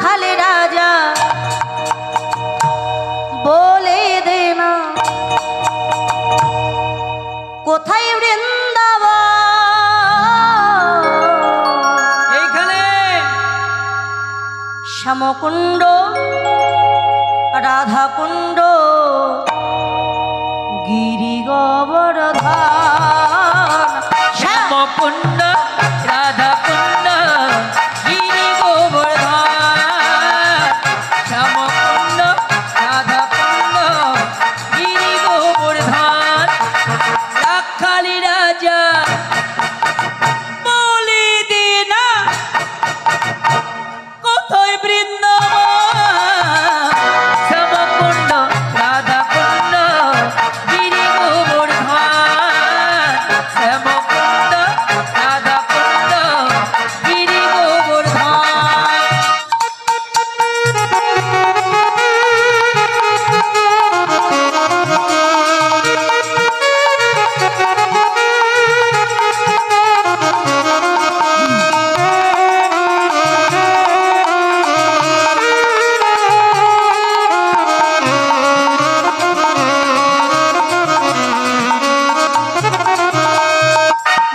রাখাল রাজা বলে দে না কোথায় বৃন্দাবন এইখানে শ্যামকুণ্ড রাধাকুণ্ড গিরি গোবর্ধন শ্যামকুণ্ড রাধাকুণ্ড গিরি গোবর্ধন শ্যামকুণ্ড রাধাকুণ্ড গিরি গোবর্ধন রাখালি রাজা বলে দে না কোথায় বৃন্দাবন শ্যামকুণ্ড রাধাকুণ্ড গিরি গোবর্ধন শ্যামকুণ্ড রাধাকুণ্ড গিরি গোবর্ধন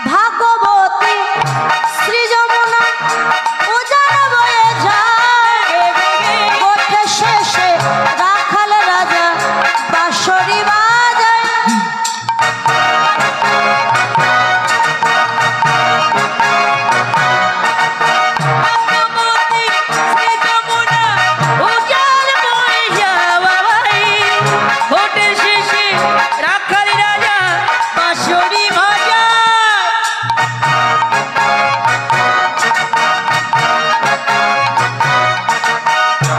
ভাগবতী শ্রী যমুনা উজান বয়ে যায় ওঠে শেষে রাখাল রাজা বাঁশরি বাজায় ভাগবতী শ্রী যমুনা উজান বয়ে যাওয়াই ওঠে শেষে রাখাল রাজা বাঁশরি বাজায়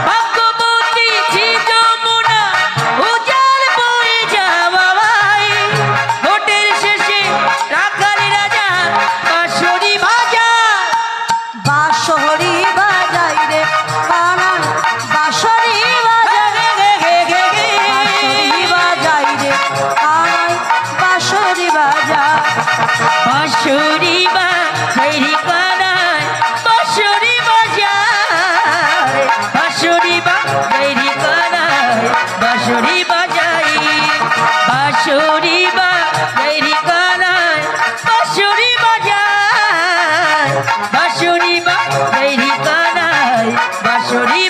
ভাগবতী শ্রী যমুনা উজান বয়ে যাওয়াই ওঠে শেষে রাখাল রাজা বাঁশরি বাজায় বাঁশরি বাজাই রে কানাই বাঁশরি বাজাই বাঁশরি বাজাই রে কানাই বাঁশরি বাজাই বাঁশরি বাজাই কানাই বাঁশরি বাজায় বাঁশরি বাজাই কানাই বাঁশরি বাজাই বাঁশরি বাজাই কানাই বাঁশরি বাজায় বাঁশরি বাজাই কানাই বাঁশরি